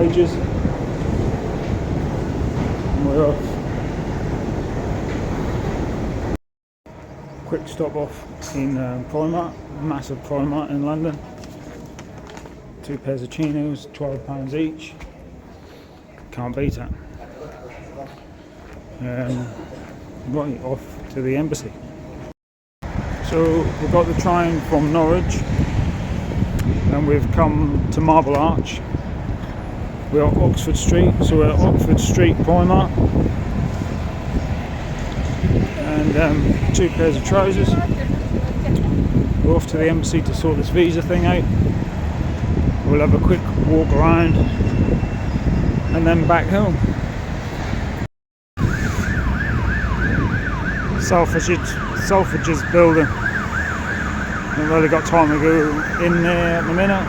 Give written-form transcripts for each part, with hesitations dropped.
ages. And we're off. Quick stop off in Primark, massive Primark in London. 2 pairs of chinos, £12 each. Can't beat that. Right off to the embassy. So we've got the train from Norwich and we've come to Marble Arch. We're at Oxford Street, so we're at Oxford Street Primark. And 2 pairs of trousers. We're off to the embassy to sort this visa thing out. We'll have a quick walk around and then back home. Selfridge's building. Haven't really got time to go in there at the minute.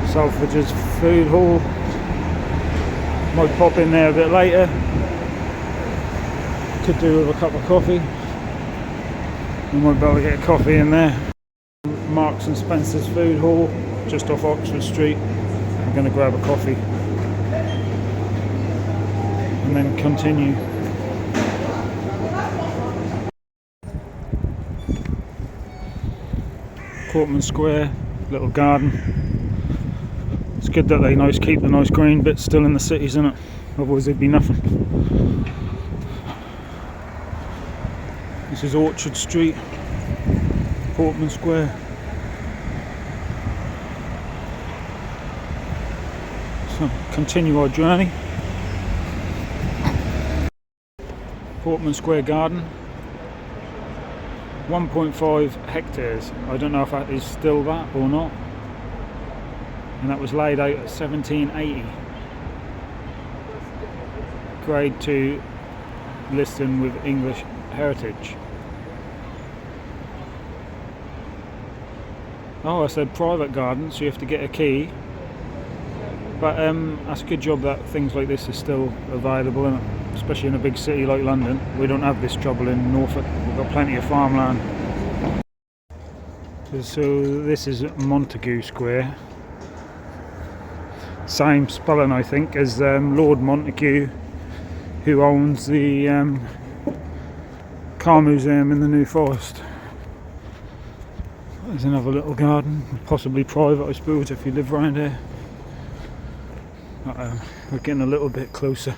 Selfridge's food hall. Might pop in there a bit later. Could do with a cup of coffee. We might be able to get a coffee in there. Marks and Spencer's food hall, just off Oxford Street. I'm going to grab a coffee and then continue. Portman Square, little garden. It's good that they keep the nice green bits still in the cities, isn't it? Otherwise there'd be nothing. This is Orchard Street, Portman Square. So continue our journey. Portman Square Garden, 1.5 hectares. I don't know if that is still that or not. And that was laid out at 1780. Grade 2 listing with English heritage. Oh, I said private garden, so you have to get a key. But that's a good job that things like this are still available, and especially in a big city like London. We don't have this trouble in Norfolk. We've got plenty of farmland. So this is Montague Square. Same spelling, I think, as Lord Montague, who owns the car museum in the New Forest. There's another little garden, possibly private, I suppose, if you live around here. We're getting a little bit closer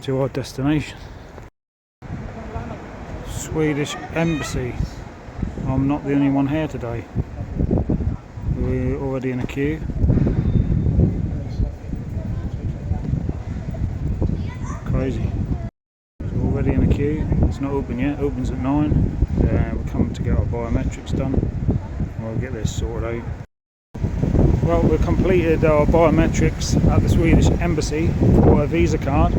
to our destination. Swedish Embassy. I'm not the only one here today. We're already in a queue. Crazy. So already in a queue. It's not open yet. It opens at 9. We're coming to get our biometrics done. We'll get this sorted out. Well, we've completed our biometrics at the Swedish Embassy for a visa card,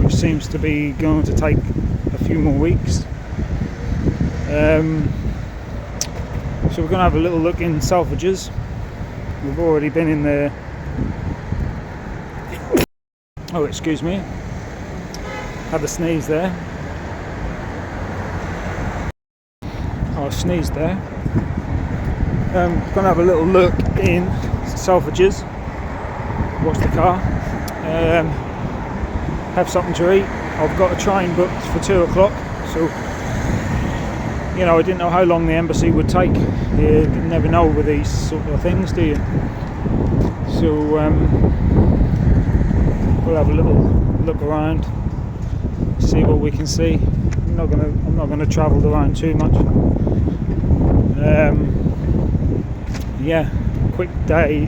which seems to be going to take a few more weeks. So we're going to have a little look in Selfridge's. We've already been in there. Oh, excuse me. Had a sneeze there. Oh, I sneezed there. Going to have a little look in Selfridge's. Watch the car. Have something to eat. I've got a train booked for 2 o'clock, so you know, I didn't know how long the embassy would take. You never know with these sort of things, do you? So we'll have a little look around, see what we can see. I'm not gonna travel around too much. Yeah, quick day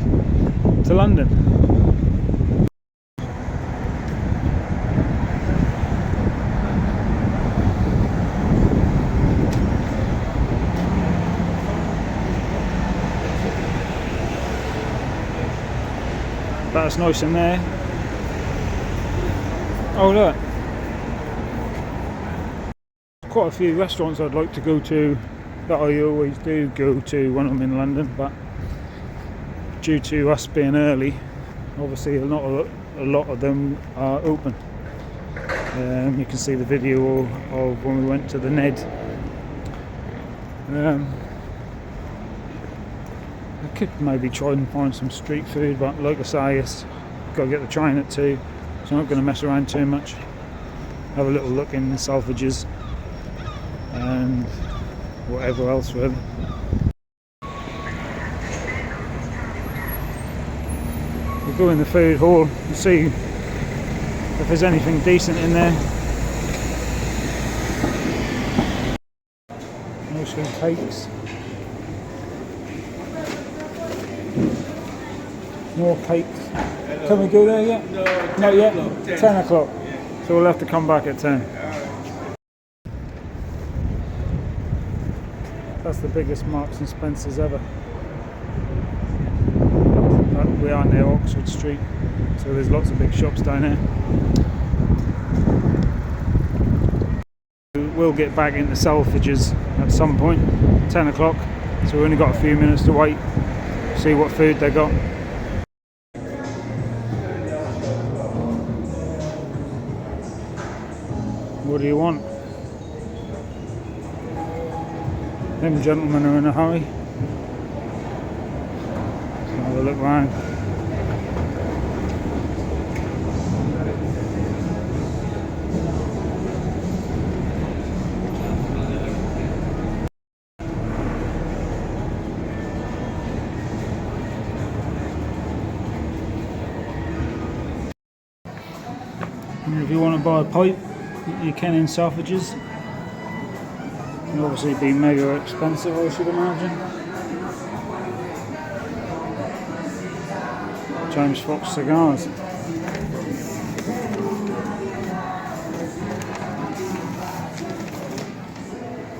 to London. That's nice in there. Oh look, quite a few restaurants I'd like to go to that I always do go to when I'm in London, but due to us being early, obviously a lot of them are open. You can see the video of when we went to the Ned. I could maybe try and find some street food, but like I say, it's got to get the train at 2, so I'm not going to mess around too much. Have a little look in the Selfridges and whatever else really. We'll go in the food hall and see if there's anything decent in there. Mostly cakes. More cakes. Can we go there yet? No, not yet. 10 10 o'clock. So we'll have to come back at 10. That's the biggest Marks and Spencer's ever. But we are near Oxford Street, so there's lots of big shops down here. We'll get back into Selfridges at some point, 10 o'clock. So we've only got a few minutes to wait, see what food they got. What do you want? Them gentlemen are in a hurry. Let's have a look round. And if you want to buy a pipe, you can in Selfridges. It'll obviously be mega expensive, I should imagine. James Fox cigars.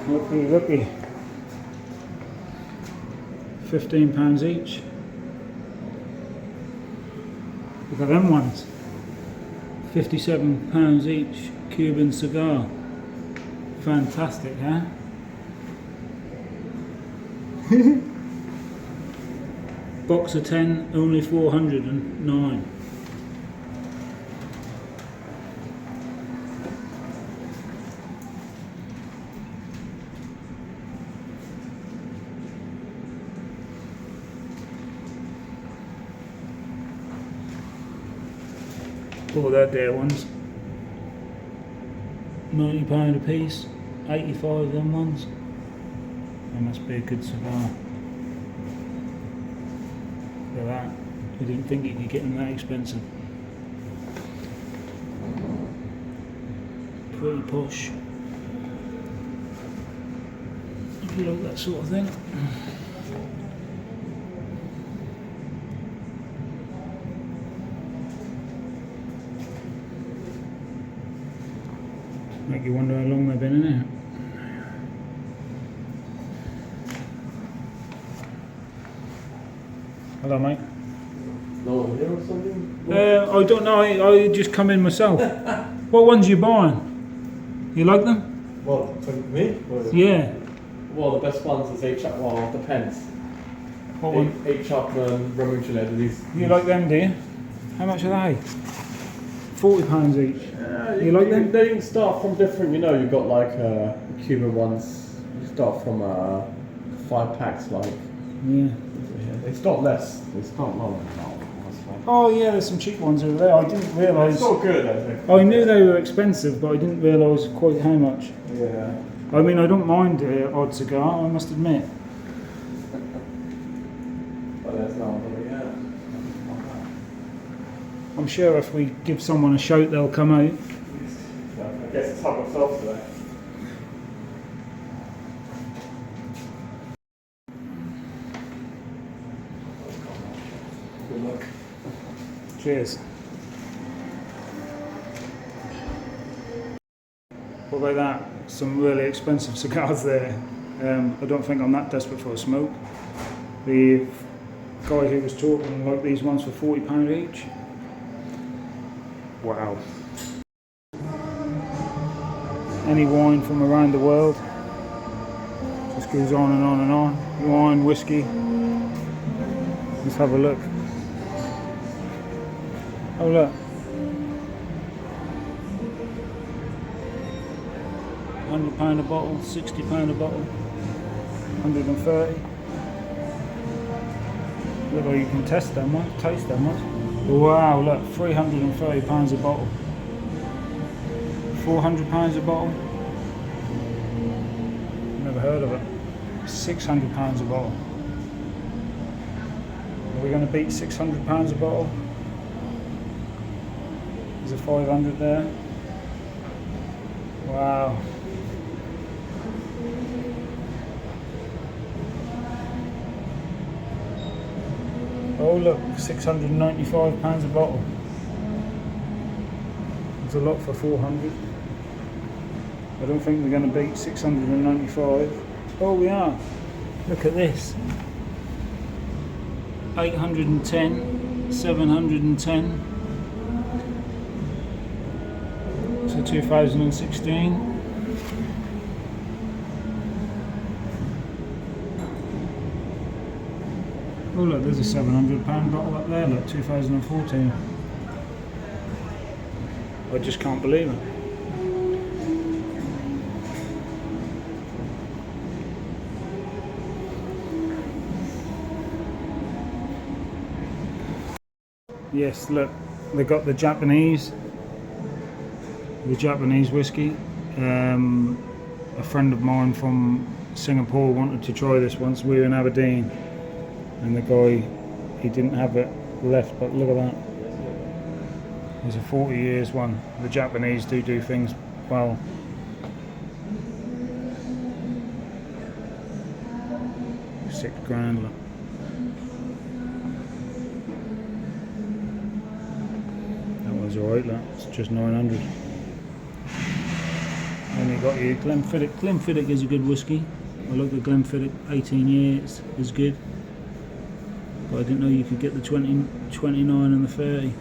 Looky. £15 each. Look at them ones. £57 each. Cuban cigar. Fantastic, huh? Box of 10, only 409. Oh, they're dear ones. £90 a piece, 85 them ones. That must be a good cigar. Look at that. I didn't think you could get them that expensive. Pretty posh. If you like that sort of thing. Make you wonder how long they've been in there. Hello, mate. No one here or something? I don't know. I just come in myself. What ones are you buying? You like them? What, for me? Yeah. Well, the best ones is 8 Chapman, well, depends. What one? 8 Chapman, rum and Gillette, these. You like them, do you? How much are they? £40 each. You like them? They can start from different, you know, you've got like Cuban ones, you start from 5 packs, like. Yeah. They start less, they start lower now. Oh yeah, there's some cheap ones over there. I didn't realise. It's all good, I think. I knew they were expensive, but I didn't realise quite how much. Yeah. I mean, I don't mind an odd cigar, I must admit. But there's no other, yeah. I'm sure if we give someone a shout, they'll come out. Yeah, I guess it's help myself today. Good luck. Cheers. What about that? Some really expensive cigars there. I don't think I'm that desperate for a smoke. The guy who was talking like these ones for £40 each. Wow. Any wine from around the world. Just goes on and on and on. Wine, whiskey. Let's have a look. Oh look. £100 a bottle, £60 a bottle, 130. Look, like you can taste them ones. Wow, look, £330 a bottle. £400 a bottle. Never heard of it. £600 a bottle. Are we going to beat £600 a bottle? There's a 500 there. Wow. Oh look, £695 a bottle. It's a lot for 400. I don't think we're going to beat 695. Oh, we are. Look at this. 810, 710. So 2016. Oh look, there's a £700 bottle up there, look, 2014. I just can't believe it. Yes, look, they got the Japanese whiskey. A friend of mine from Singapore wanted to try this once. We were in Aberdeen, and the guy, he didn't have it left, but look at that. There's a 40 years one. The Japanese do things well. £6,000, look. That one's alright, look. It's just 900. Then you got your Glenfiddich. Glenfiddich is a good whiskey. I like the Glenfiddich. 18 years is good. But I didn't know you could get the 20, 29 and the 30.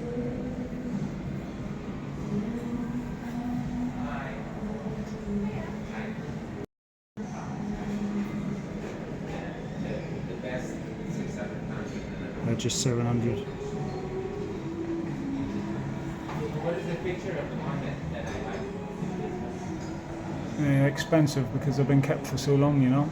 They're just 700. What is the picture of the one that I like? Yeah, expensive because they've been kept for so long, you know.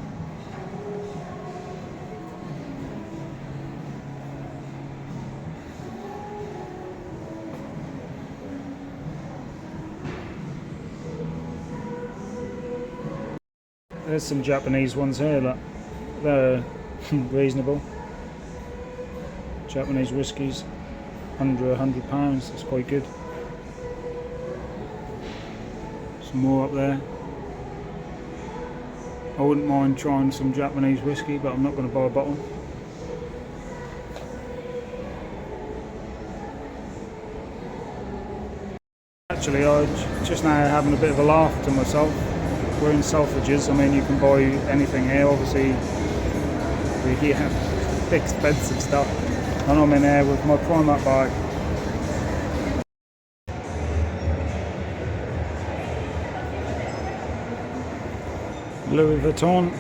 There's some Japanese ones here, look. They're reasonable. Japanese whiskies, under £100, that's quite good. Some more up there. I wouldn't mind trying some Japanese whiskey, but I'm not going to buy a bottle. Actually, I just now having a bit of a laugh to myself. We're in Selfridges. I mean, you can buy anything here. Obviously, we have expensive stuff. And I'm in there with my Primark bag. Louis Vuitton.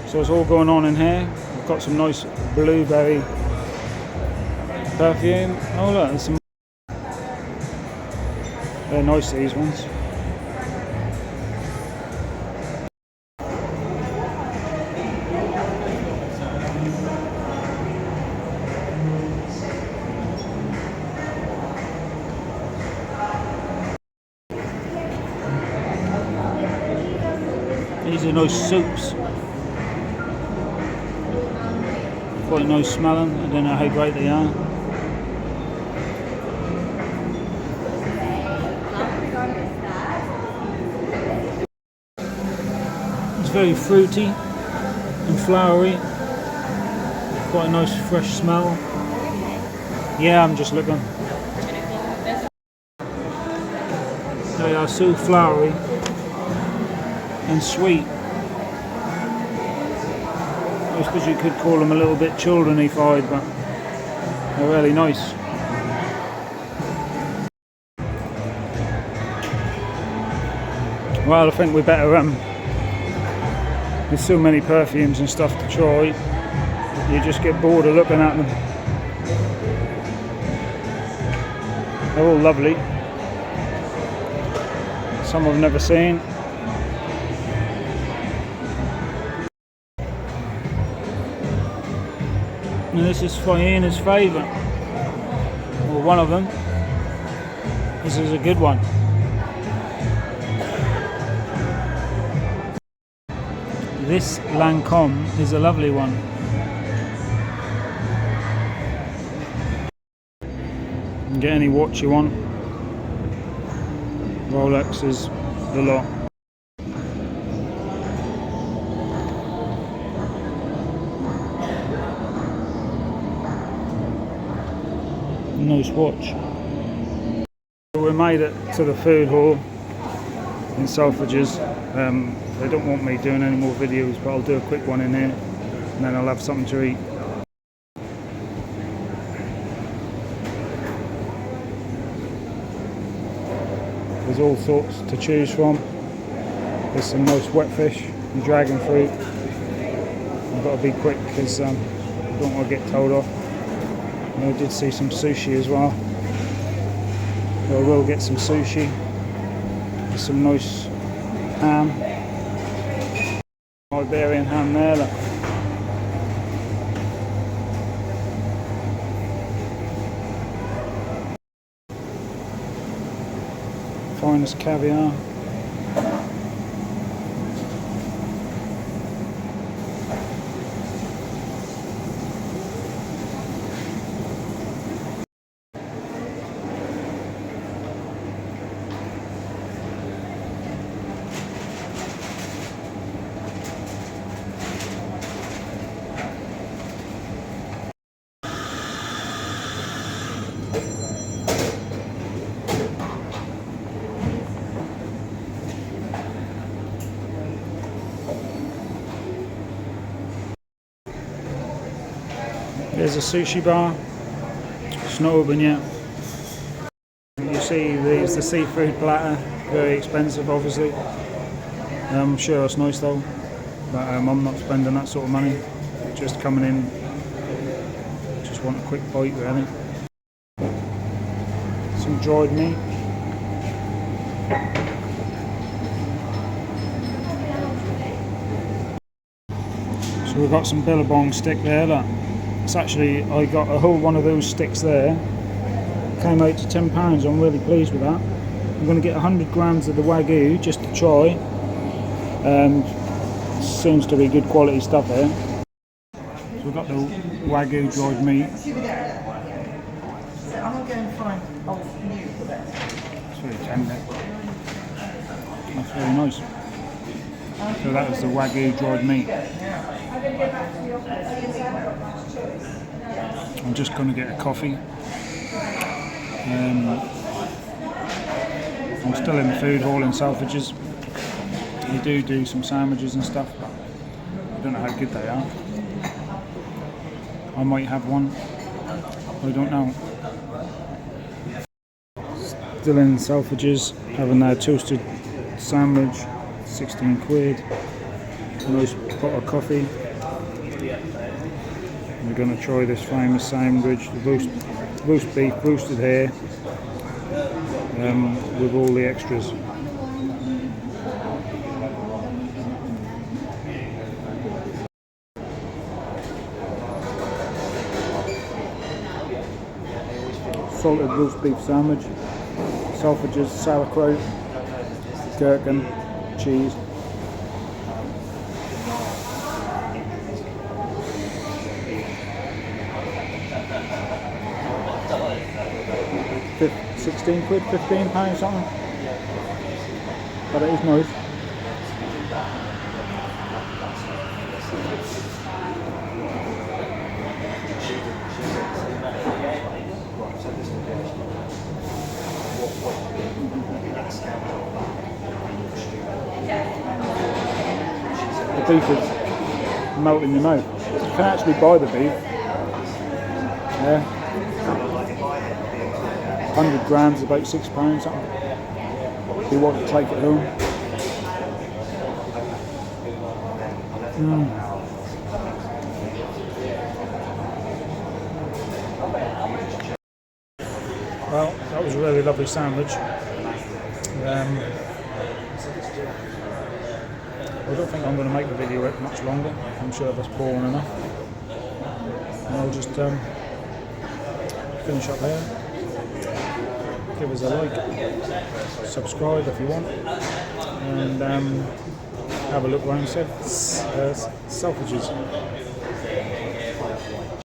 So it's all going on in here. We've got some nice blueberry perfume. Oh look, there's some. They're nice, these ones. These are nice soups. Quite nice smelling. I don't know how great they are. It's very fruity and flowery. Quite a nice fresh smell. Yeah, I'm just looking. They are so flowery and sweet. I suppose you could call them a little bit childrenified, but they're really nice. Well, I think we better there's so many perfumes and stuff to try, you just get bored of looking at them. They're all lovely. Some I've never seen. And this is Fiana's favourite, or one of them. This is a good one. This Lancome is a lovely one. You can get any watch you want. Rolex is the lot. Nice watch. We made it to the food hall in Selfridge's. They don't want me doing any more videos, but I'll do a quick one in here and then I'll have something to eat. There's all sorts to choose from. There's some nice wet fish and dragon fruit. I've got to be quick because I don't want to get told off. And I did see some sushi as well. So I will get some sushi. There's some nice ham. Iberian ham there, look. Finest caviar. There's a sushi bar. It's not open yet. You see there's the seafood platter. Very expensive obviously. I'm sure it's nice though. But I'm not spending that sort of money. Just coming in. Just want a quick bite really. Some dried meat. So we've got some billabong stick there. Look. It's actually, I got a whole one of those sticks there. Came out to £10. I'm really pleased with that. I'm going to get 100 grams of the Wagyu just to try. Seems to be good quality stuff here. So we've got the Wagyu dried meat. I'm going to go and find old new for that. It's very tender. That's very nice. So that was the Wagyu dried meat. I'm just going to get a coffee. I'm still in the food hall in Selfridge's. They do some sandwiches and stuff, but I don't know how good they are. I might have one. I don't know. Still in Selfridge's, having their toasted sandwich, 16 quid. Nice pot of coffee. We're going to try this famous sandwich, the roast beef, roasted here, with all the extras. Salted roast beef sandwich, Selfridge's, sauerkraut, gherkin, cheese. £16, £15 something. But it is nice. The beef is melting your mouth. You can actually buy the beef. Yeah. 100 grams, about £6 something. If you want to take it home. Well, that was very lovely sandwich. I don't think I'm going to make the video much longer. I'm sure that's boring enough. And I'll just finish up there. Give us a like, subscribe if you want, and have a look around. Selfridges.